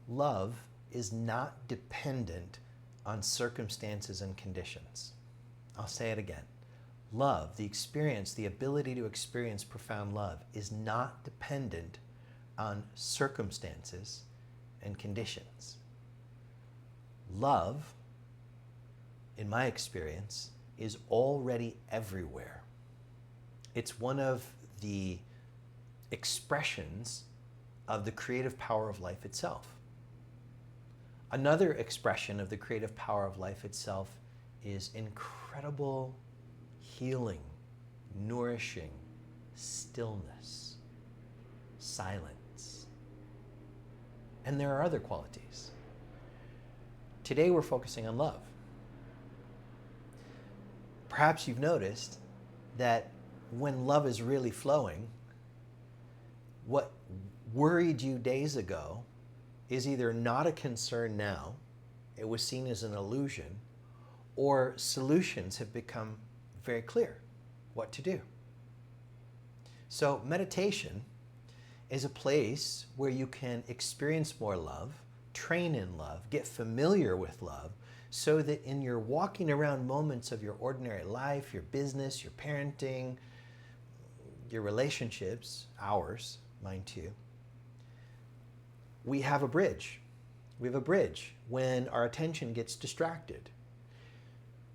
Love is not dependent on circumstances and conditions. I'll say it again. Love, the experience, the ability to experience profound love, is not dependent on circumstances and conditions. Love, in my experience, is already everywhere. It's one of the expressions of the creative power of life itself. Another expression of the creative power of life itself is incredible healing, nourishing stillness, silence. And there are other qualities. Today we're focusing on love. Perhaps you've noticed that when love is really flowing, what worried you days ago is either not a concern now, it was seen as an illusion, or solutions have become very clear what to do. So meditation is a place where you can experience more love, train in love, get familiar with love, so that in your walking around moments of your ordinary life, your business, your parenting, your relationships, ours, mine too, we have a bridge. We have a bridge when our attention gets distracted.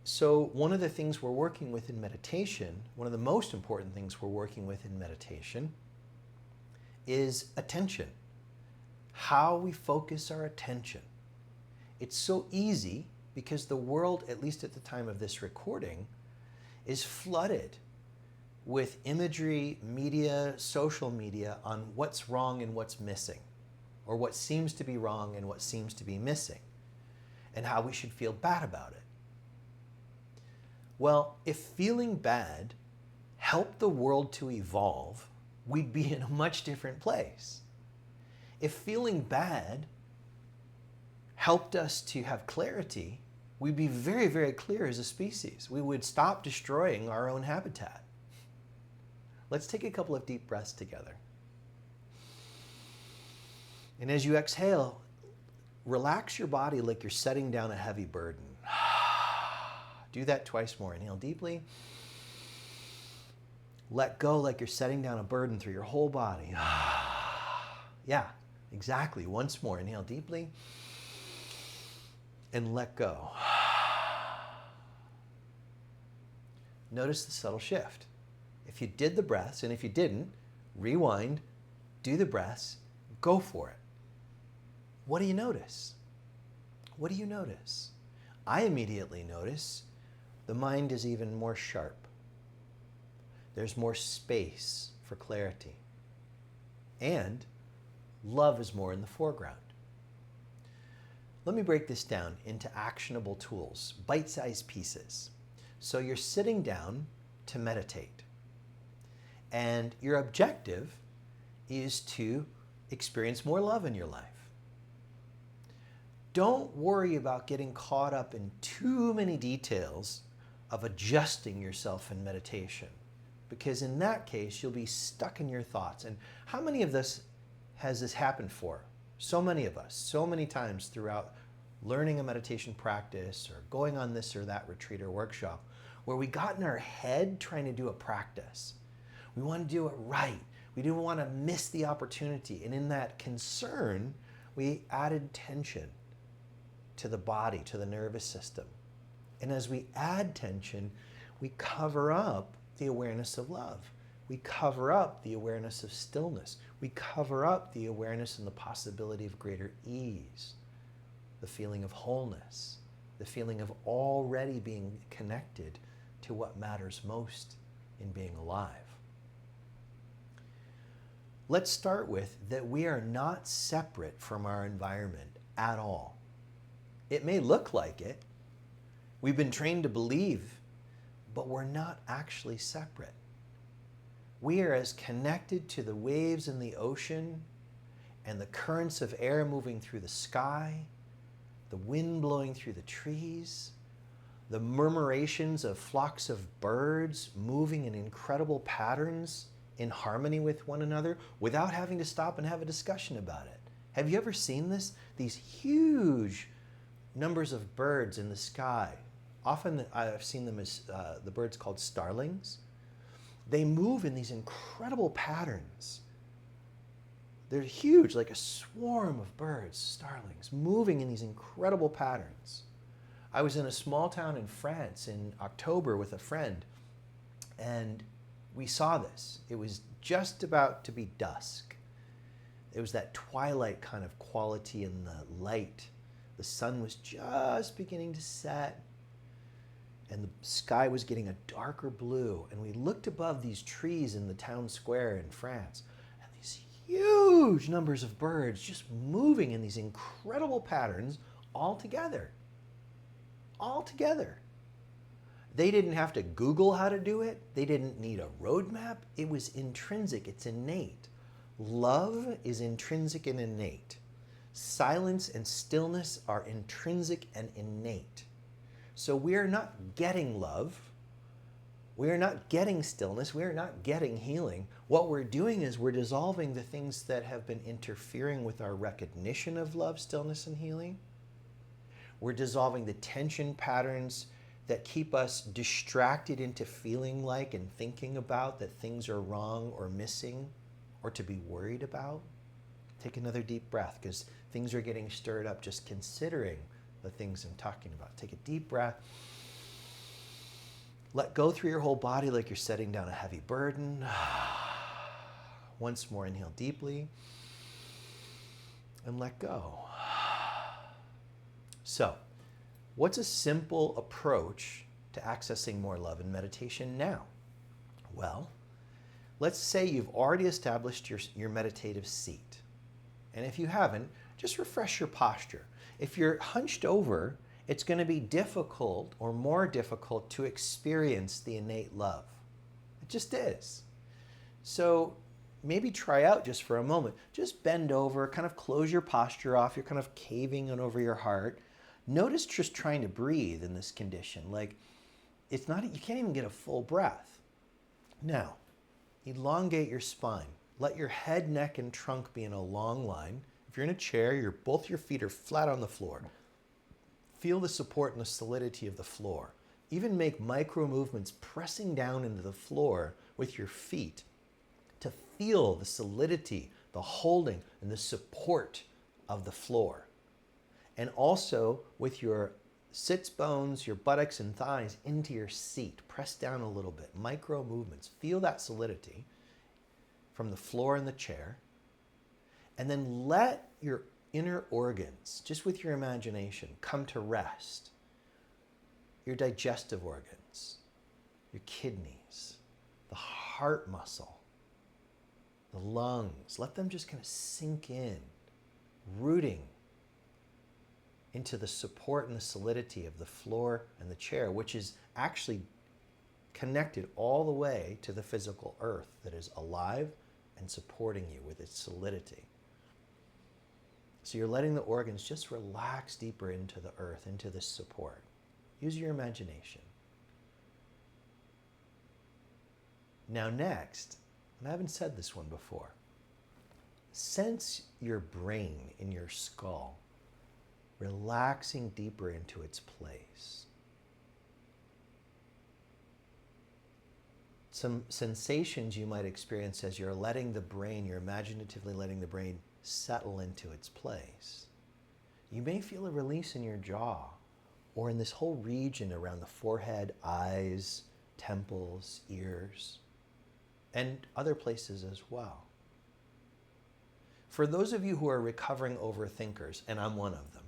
So one of the things we're working with in meditation, one of the most important things we're working with in meditation is attention. How we focus our attention. It's so easy because the world, at least at the time of this recording, is flooded with imagery, media, social media on what's wrong and what's missing, or what seems to be wrong and what seems to be missing, and how we should feel bad about it. Well, if feeling bad helped the world to evolve, we'd be in a much different place. If feeling bad helped us to have clarity, we'd be very, very clear as a species. We would stop destroying our own habitat. Let's take a couple of deep breaths together. And as you exhale, relax your body like you're setting down a heavy burden. Do that twice more. Inhale deeply. Let go like you're setting down a burden through your whole body. Yeah, exactly. Once more. Inhale deeply. And let go. Notice the subtle shift. If you did the breaths, and if you didn't, rewind, do the breaths, go for it. What do you notice? What do you notice? I immediately notice the mind is even more sharp. There's more space for clarity. And love is more in the foreground. Let me break this down into actionable tools, bite-sized pieces. So you're sitting down to meditate. And your objective is to experience more love in your life. Don't worry about getting caught up in too many details of adjusting yourself in meditation, because in that case, you'll be stuck in your thoughts. And how many of us has this happened for? So many of us, so many times throughout learning a meditation practice or going on this or that retreat or workshop, where we got in our head trying to do a practice. We want to do it right. We didn't want to miss the opportunity. And in that concern, we added tension to the body, to the nervous system. And as we add tension, we cover up the awareness of love. We cover up the awareness of stillness. We cover up the awareness and the possibility of greater ease, the feeling of wholeness, the feeling of already being connected to what matters most in being alive. Let's start with that we are not separate from our environment at all. It may look like it. We've been trained to believe, but we're not actually separate. We are as connected to the waves in the ocean and the currents of air moving through the sky, the wind blowing through the trees, the murmurations of flocks of birds moving in incredible patterns in harmony with one another without having to stop and have a discussion about it. Have you ever seen this? These huge numbers of birds in the sky. Often I've seen them as the birds called starlings. They move in these incredible patterns. They're huge, like a swarm of birds, starlings, moving in these incredible patterns. I was in a small town in France in October with a friend, and we saw this. It was just about to be dusk. It was that twilight kind of quality in the light. The sun was just beginning to set, and the sky was getting a darker blue. And we looked above these trees in the town square in France, and these huge numbers of birds just moving in these incredible patterns all together. All together. They didn't have to Google how to do it. They didn't need a roadmap. It was intrinsic. It's innate. Love is intrinsic and innate. Silence and stillness are intrinsic and innate. So we are not getting love. We are not getting stillness. We are not getting healing. What we're doing is we're dissolving the things that have been interfering with our recognition of love, stillness, and healing. We're dissolving the tension patterns that keep us distracted into feeling like and thinking about that things are wrong or missing or to be worried about. Take another deep breath, because things are getting stirred up just considering the things I'm talking about. Take a deep breath. Let go through your whole body like you're setting down a heavy burden. Once more, inhale deeply and let go. So, what's a simple approach to accessing more love in meditation now? Well, let's say you've already established your meditative seat. And if you haven't, just refresh your posture. If you're hunched over, it's going to be difficult or more difficult to experience the innate love. It just is. So maybe try out just for a moment. Just bend over, kind of close your posture off. You're kind of caving in over your heart. Notice just trying to breathe in this condition. Like, it's not, you can't even get a full breath. Now, elongate your spine. Let your head, neck, and trunk be in a long line. If you're in a chair, both your feet are flat on the floor. Feel the support and the solidity of the floor. Even make micro movements pressing down into the floor with your feet to feel the solidity, the holding, and the support of the floor. And also with your sits bones, your buttocks and thighs into your seat. Press down a little bit. Micro movements. Feel that solidity from the floor and the chair. And then let your inner organs, just with your imagination, come to rest. Your digestive organs, your kidneys, the heart muscle, the lungs. Let them just kind of sink in, rooting into the support and the solidity of the floor and the chair, which is actually connected all the way to the physical earth that is alive and supporting you with its solidity. So you're letting the organs just relax deeper into the earth, into this support. Use your imagination. Now next, and I haven't said this one before, sense your brain in your skull relaxing deeper into its place. Some sensations you might experience as you're letting the brain, you're imaginatively letting the brain settle into its place. You may feel a release in your jaw or in this whole region around the forehead, eyes, temples, ears, and other places as well. For those of you who are recovering overthinkers, and I'm one of them,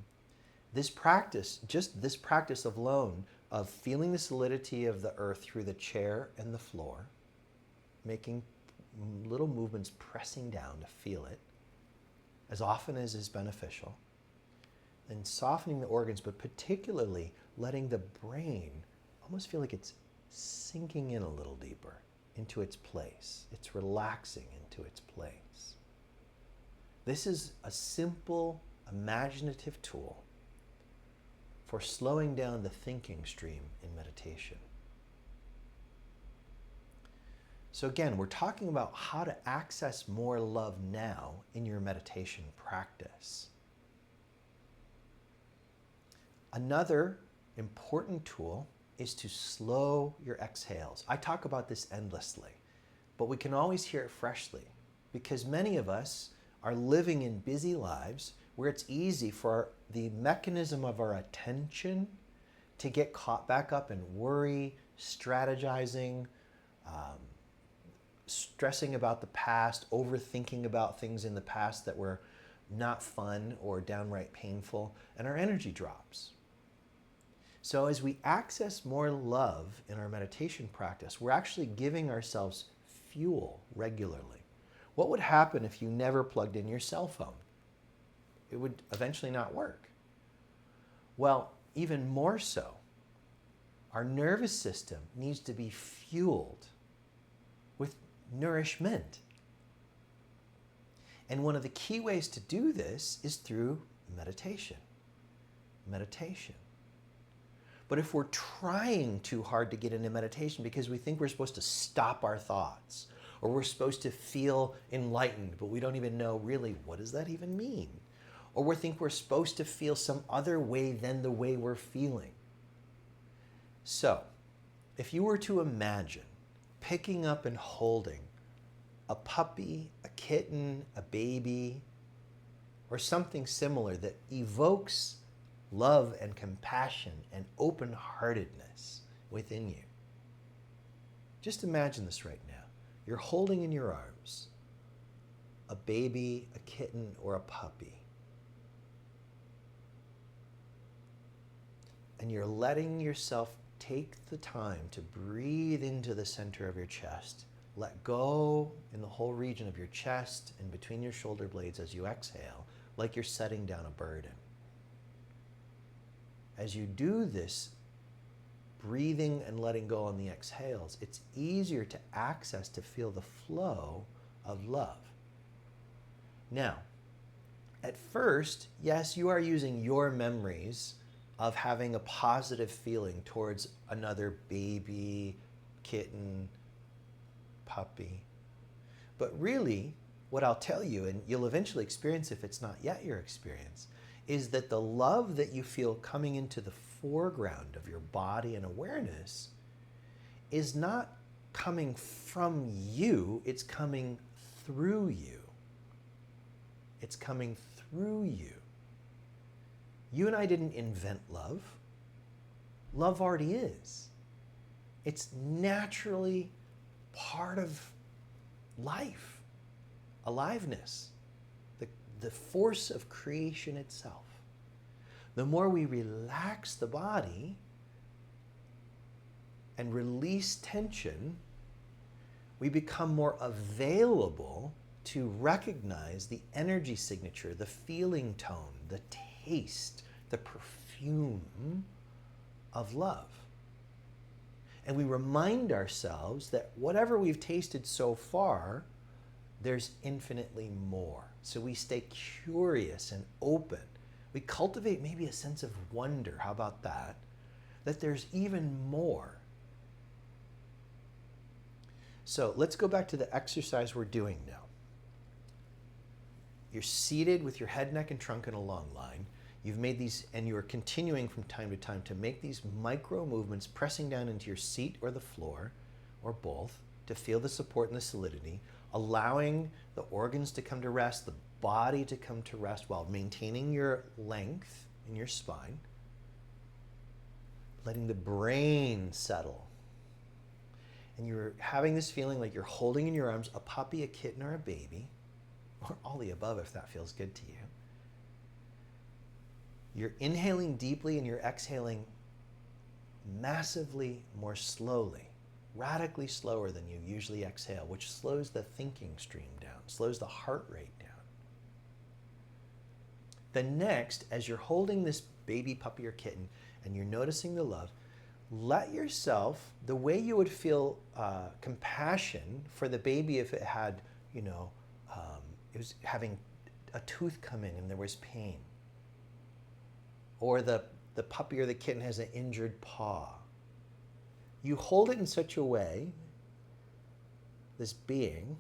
this practice, just this practice alone of feeling the solidity of the earth through the chair and the floor, making little movements pressing down to feel it as often as is beneficial, then softening the organs, but particularly letting the brain almost feel like it's sinking in a little deeper into its place. It's relaxing into its place. This is a simple, imaginative tool for slowing down the thinking stream in meditation. So again, we're talking about how to access more love now in your meditation practice. Another important tool is to slow your exhales. I talk about this endlessly, but we can always hear it freshly because many of us are living in busy lives where it's easy for the mechanism of our attention to get caught back up in worry, strategizing, stressing about the past, overthinking about things in the past that were not fun or downright painful, and our energy drops. So as we access more love in our meditation practice, we're actually giving ourselves fuel regularly. What would happen if you never plugged in your cell phone? It would eventually not work. Well, even more so, our nervous system needs to be fueled with nourishment. And one of the key ways to do this is through meditation. Meditation. But if we're trying too hard to get into meditation because we think we're supposed to stop our thoughts, or we're supposed to feel enlightened, but we don't even know really what does that even mean, or we think we're supposed to feel some other way than the way we're feeling. So, if you were to imagine picking up and holding a puppy, a kitten, a baby, or something similar that evokes love and compassion and open-heartedness within you. Just imagine this right now. You're holding in your arms a baby, a kitten, or a puppy. And you're letting yourself take the time to breathe into the center of your chest. Let go in the whole region of your chest and between your shoulder blades as you exhale, like you're setting down a burden. As you do this, breathing and letting go on the exhales, it's easier to access, to feel the flow of love. Now, at first, yes, you are using your memories of having a positive feeling towards another baby, kitten, puppy. But really, what I'll tell you, and you'll eventually experience if it's not yet your experience, is that the love that you feel coming into the foreground of your body and awareness is not coming from you, it's coming through you. It's coming through you. You and I didn't invent love. Love already is. It's naturally part of life, aliveness, the force of creation itself. The more we relax the body and release tension, we become more available to recognize the energy signature, the feeling tone, the taste, the perfume of love. And we remind ourselves that whatever we've tasted so far, there's infinitely more. So we stay curious and open. We cultivate maybe a sense of wonder. How about that? That there's even more. So let's go back to the exercise we're doing now. You're seated with your head, neck, and trunk in a long line. You've made these, and you're continuing from time to time to make these micro movements, pressing down into your seat or the floor, or both, to feel the support and the solidity, allowing the organs to come to rest, the body to come to rest while maintaining your length in your spine, letting the brain settle. And you're having this feeling like you're holding in your arms a puppy, a kitten, or a baby, or all the above if that feels good to you. You're inhaling deeply and you're exhaling massively more slowly, radically slower than you usually exhale, which slows the thinking stream down, slows the heart rate down. Then next, as you're holding this baby, puppy, or kitten, and you're noticing the love, let yourself, the way you would feel compassion for the baby if it had, it was having a tooth come in and there was pain, or the puppy or the kitten has an injured paw. You hold it in such a way this being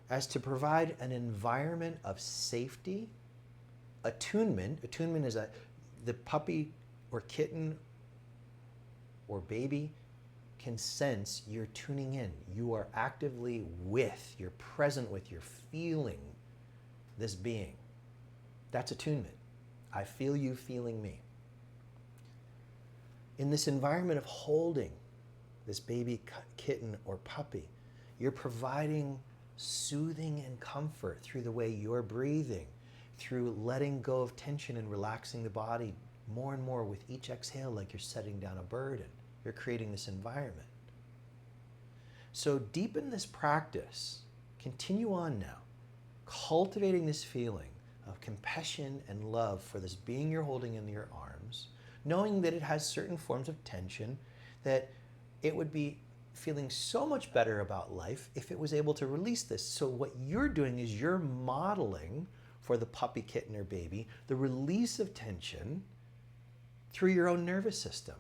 as to provide an environment of safety, attunement. Attunement is the puppy or kitten or baby can sense you're tuning in. You are actively with, you're present with, you're feeling this being. That's attunement. I feel you feeling me. In this environment of holding this baby kitten or puppy, you're providing soothing and comfort through the way you're breathing, through letting go of tension and relaxing the body more and more with each exhale, like you're setting down a burden. You're creating this environment. So deepen this practice. Continue on now, cultivating this feeling of compassion and love for this being you're holding in your arms, knowing that it has certain forms of tension, that it would be feeling so much better about life if it was able to release this. So what you're doing is you're modeling for the puppy, kitten, or baby the release of tension through your own nervous system.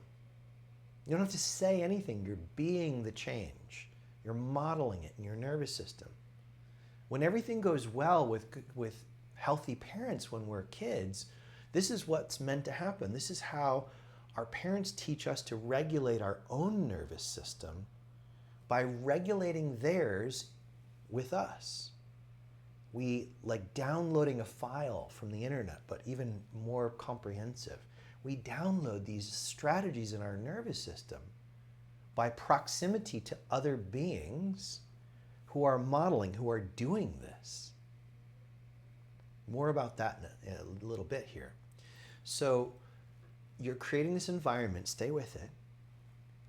You don't have to say anything. You're being the change. You're modeling it in your nervous system. When everything goes well with healthy parents when we're kids, this is what's meant to happen. This is how our parents teach us to regulate our own nervous system by regulating theirs with us. We, like downloading a file from the internet, but even more comprehensive. We download these strategies in our nervous system by proximity to other beings who are modeling, who are doing this. More about that in a little bit here. So you're creating this environment, stay with it.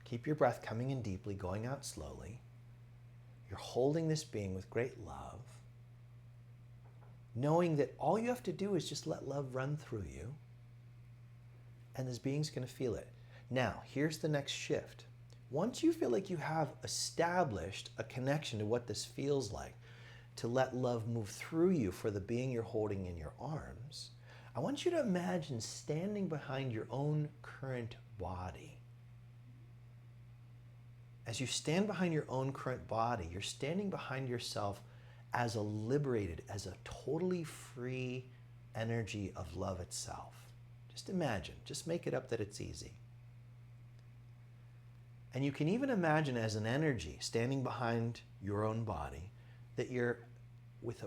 Keep your breath coming in deeply, going out slowly. You're holding this being with great love, knowing that all you have to do is just let love run through you, and this being's going to feel it. Now, here's the next shift. Once you feel like you have established a connection to what this feels like, to let love move through you for the being you're holding in your arms, I want you to imagine standing behind your own current body. As you stand behind your own current body, you're standing behind yourself as a liberated, as a totally free energy of love itself. Just imagine, just make it up that it's easy. And you can even imagine as an energy standing behind your own body that you're with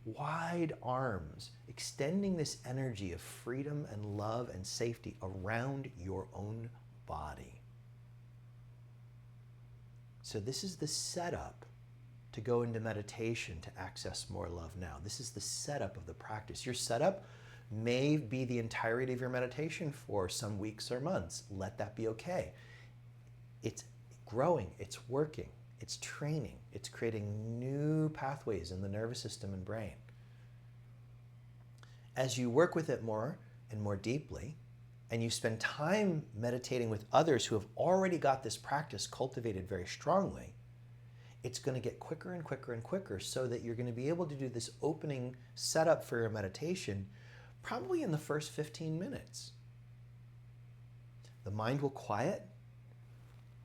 wide arms, extending this energy of freedom and love and safety around your own body. So this is the setup to go into meditation to access more love now. This is the setup of the practice. Your setup may be the entirety of your meditation for some weeks or months. Let that be okay. It's growing, it's working, it's training, it's creating new pathways in the nervous system and brain. As you work with it more and more deeply, and you spend time meditating with others who have already got this practice cultivated very strongly, it's going to get quicker and quicker and quicker, so that you're going to be able to do this opening setup for your meditation probably in the first 15 minutes. The mind will quiet,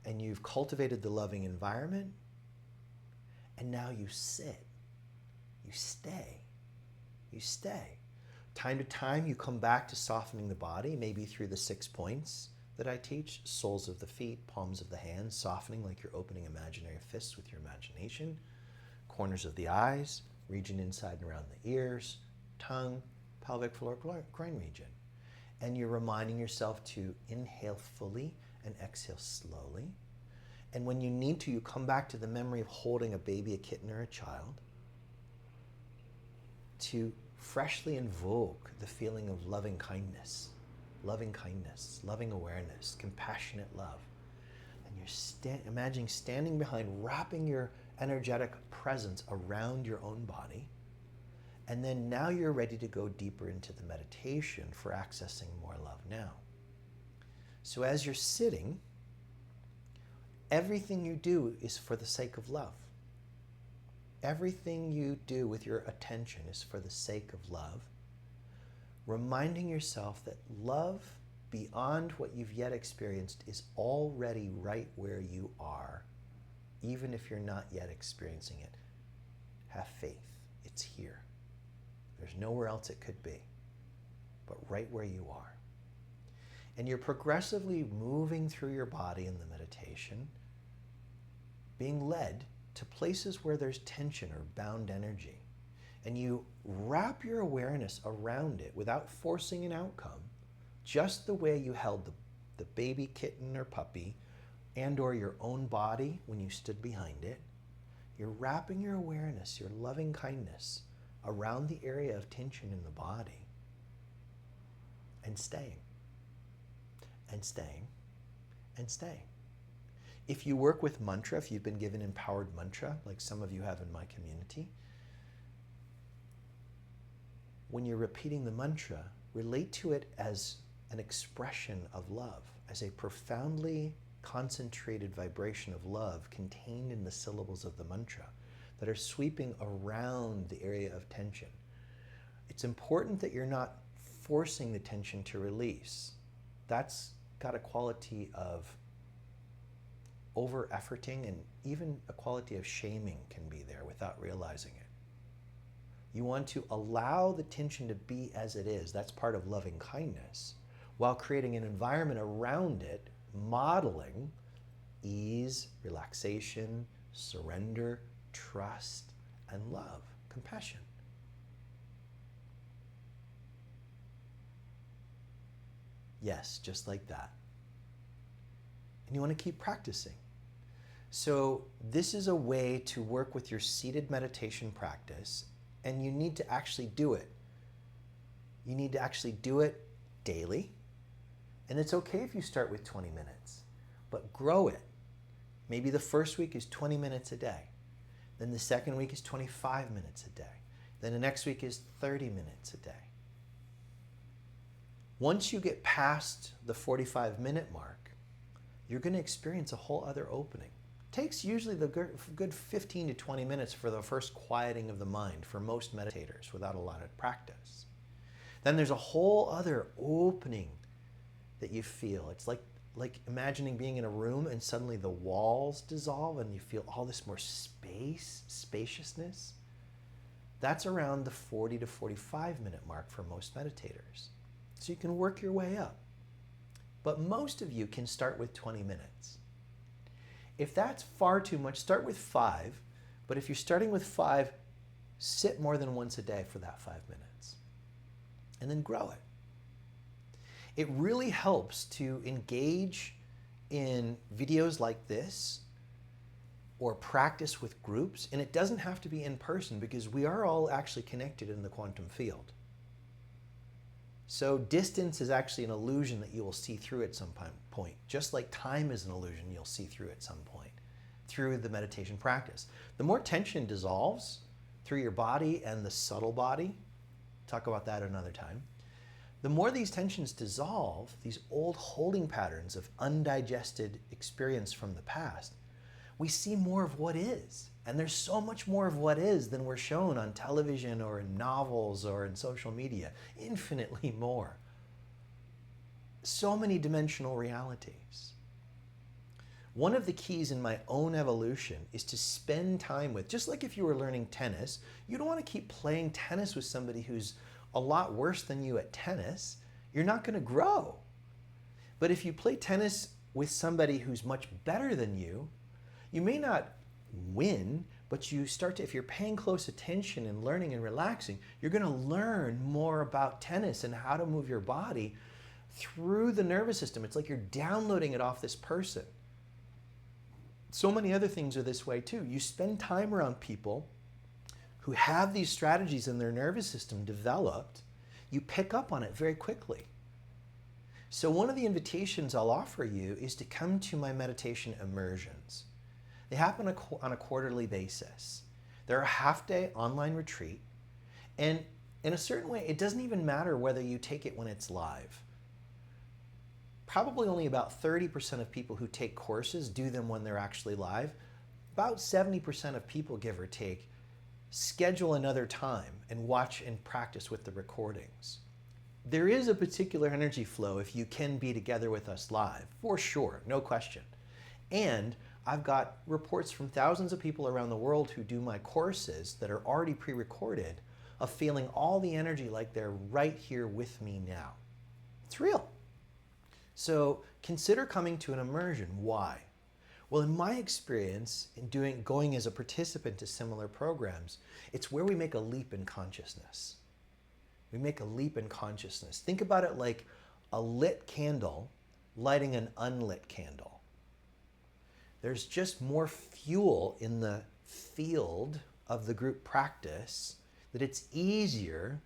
and you've cultivated the loving environment, and now you sit, you stay, you stay. Time to time, you come back to softening the body, maybe through the 6 points that I teach: soles of the feet, palms of the hands, softening like you're opening imaginary fists with your imagination, corners of the eyes, region inside and around the ears, tongue, pelvic floor, groin region. And you're reminding yourself to inhale fully and exhale slowly. And when you need to, you come back to the memory of holding a baby, a kitten, or a child to freshly invoke the feeling of loving kindness, loving awareness, compassionate love. And you're imagining standing behind, wrapping your energetic presence around your own body. And then now you're ready to go deeper into the meditation for accessing more love now. So as you're sitting, everything you do is for the sake of love. Everything you do with your attention is for the sake of love, reminding yourself that love beyond what you've yet experienced is already right where you are even if you're not yet experiencing it. Have faith. It's here. There's nowhere else it could be, but right where you are. And you're progressively moving through your body in the meditation, being led to places where there's tension or bound energy. And you wrap your awareness around it without forcing an outcome, just the way you held the baby kitten or puppy and or your own body when you stood behind it. You're wrapping your awareness, your loving kindness, around the area of tension in the body and staying and staying and staying. If you work with mantra, if you've been given empowered mantra, like some of you have in my community, when you're repeating the mantra, relate to it as an expression of love, as a profoundly concentrated vibration of love contained in the syllables of the mantra that are sweeping around the area of tension. It's important that you're not forcing the tension to release. That's got a quality of over-efforting, and even a quality of shaming can be there without realizing it. You want to allow the tension to be as it is. That's part of loving kindness, while creating an environment around it, modeling ease, relaxation, surrender, trust, and love, compassion. Yes, just like that. And you want to keep practicing. So this is a way to work with your seated meditation practice, and you need to actually do it. You need to actually do it daily. And it's okay if you start with 20 minutes, but grow it. Maybe the first week is 20 minutes a day. Then the second week is 25 minutes a day. Then the next week is 30 minutes a day. Once you get past the 45-minute mark, you're going to experience a whole other opening. It takes usually the good 15 to 20 minutes for the first quieting of the mind for most meditators without a lot of practice. Then there's a whole other opening that you feel. It's like imagining being in a room and suddenly the walls dissolve and you feel all this more spaciousness. That's around the 40 to 45-minute mark for most meditators. So you can work your way up. But most of you can start with 20 minutes. If that's far too much, start with 5. But if you're starting with 5, sit more than once a day for that 5 minutes. And then grow it. It really helps to engage in videos like this or practice with groups. And it doesn't have to be in person because we are all actually connected in the quantum field. So distance is actually an illusion that you will see through at some point. Just like time is an illusion you'll see through at some point through the meditation practice. The more tension dissolves through your body and the subtle body, talk about that another time, the more these tensions dissolve, these old holding patterns of undigested experience from the past, we see more of what is. And there's so much more of what is than we're shown on television or in novels or in social media. Infinitely more. So many dimensional realities. One of the keys in my own evolution is to spend time with, just like if you were learning tennis, you don't want to keep playing tennis with somebody who's a lot worse than you at tennis. You're not going to grow. But if you play tennis with somebody who's much better than you may not win, but you start to, if you're paying close attention and learning and relaxing, you're going to learn more about tennis and how to move your body through the nervous system. It's like you're downloading it off this person. So many other things are this way too. You spend time around people who have these strategies in their nervous system developed, you pick up on it very quickly. So one of the invitations I'll offer you is to come to my meditation immersions. They happen on a quarterly basis. They're a half-day online retreat, and in a certain way, it doesn't even matter whether you take it when it's live. Probably only about 30% of people who take courses do them when they're actually live. About 70% of people, give or take, schedule another time and watch and practice with the recordings. There is a particular energy flow if you can be together with us live, for sure, no question. And I've got reports from thousands of people around the world who do my courses that are already pre-recorded of feeling all the energy like they're right here with me now. It's real. So consider coming to an immersion. Why? Well, in my experience, in going as a participant to similar programs, it's where we make a leap in consciousness. We make a leap in consciousness. Think about it like a lit candle lighting an unlit candle. There's just more fuel in the field of the group practice that it's easier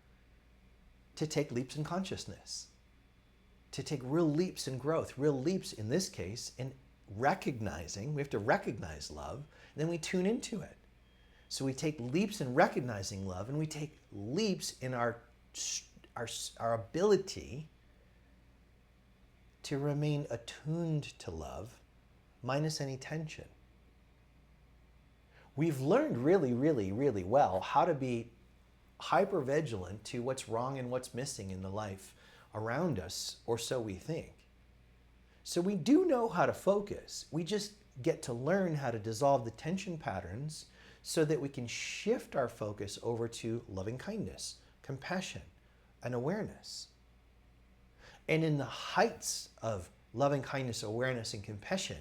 to take leaps in consciousness, to take real leaps in growth, real leaps in this case in recognizing. We have to recognize love, and then we tune into it. So we take leaps in recognizing love, and we take leaps in our ability to remain attuned to love minus any tension. We've learned really, really, really well how to be hyper-vigilant to what's wrong and what's missing in the life around us, or so we think. So we do know how to focus. We just get to learn how to dissolve the tension patterns so that we can shift our focus over to loving kindness, compassion, and awareness. And in the heights of loving kindness, awareness, and compassion,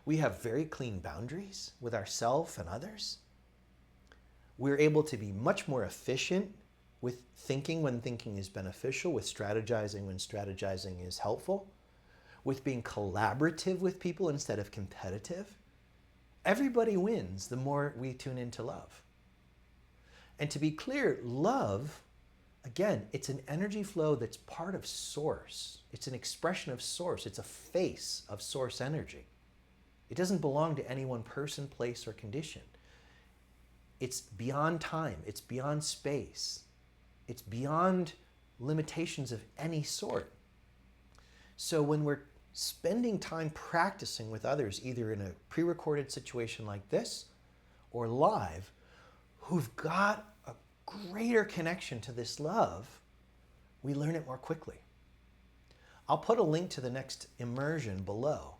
we have very clean boundaries with ourselves and others. We're able to be much more efficient with thinking when thinking is beneficial, with strategizing when strategizing is helpful, with being collaborative with people instead of competitive. Everybody wins the more we tune into love. And to be clear, love, again, it's an energy flow that's part of Source. It's an expression of Source. It's a face of Source energy. It doesn't belong to any one person, place, or condition. It's beyond time. It's beyond space. It's beyond limitations of any sort. So when we're spending time practicing with others, either in a pre-recorded situation like this or live, who've got a greater connection to this love, we learn it more quickly. I'll put a link to the next immersion below.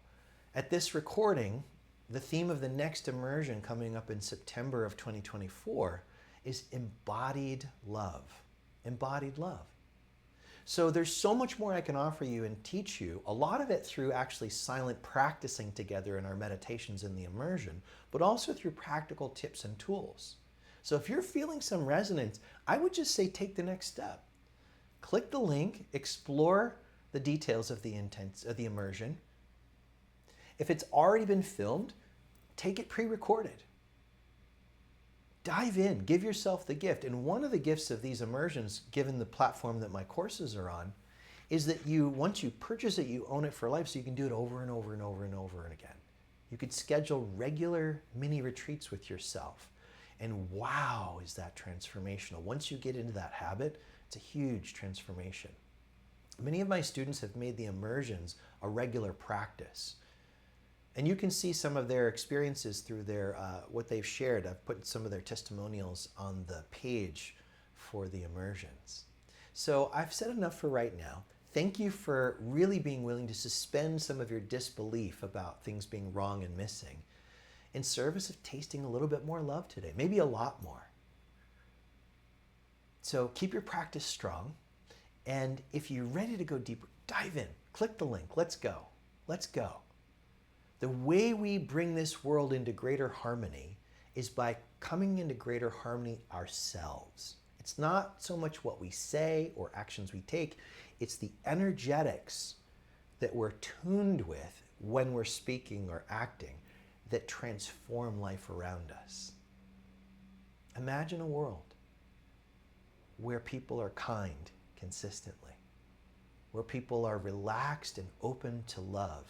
At this recording, the theme of the next immersion coming up in September of 2024 is embodied love. Embodied love. So there's so much more I can offer you and teach you, a lot of it through actually silent practicing together in our meditations in the immersion, but also through practical tips and tools. So if you're feeling some resonance, I would just say take the next step. Click the link, explore the details of the immersion. If it's already been filmed, take it pre-recorded. Dive in, give yourself the gift. And one of the gifts of these immersions, given the platform that my courses are on, is that once you purchase it, you own it for life, so you can do it over and over and over and over and again. You could schedule regular mini retreats with yourself. And wow, is that transformational. Once you get into that habit, it's a huge transformation. Many of my students have made the immersions a regular practice. And you can see some of their experiences through their what they've shared. I've put some of their testimonials on the page for the immersions. So I've said enough for right now. Thank you for really being willing to suspend some of your disbelief about things being wrong and missing in service of tasting a little bit more love today, maybe a lot more. So keep your practice strong. And if you're ready to go deeper, dive in, click the link, let's go, let's go. The way we bring this world into greater harmony is by coming into greater harmony ourselves. It's not so much what we say or actions we take, it's the energetics that we're tuned with when we're speaking or acting that transform life around us. Imagine a world where people are kind consistently, where people are relaxed and open to love,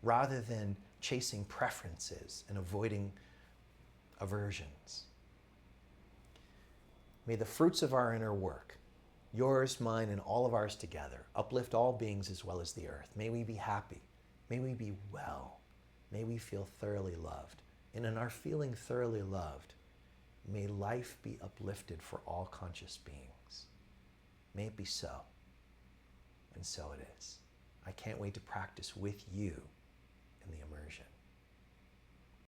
rather than chasing preferences and avoiding aversions. May the fruits of our inner work, yours, mine, and all of ours together, uplift all beings as well as the earth. May we be happy. May we be well. May we feel thoroughly loved. And in our feeling thoroughly loved, may life be uplifted for all conscious beings. May it be so. And so it is. I can't wait to practice with you in the immersion.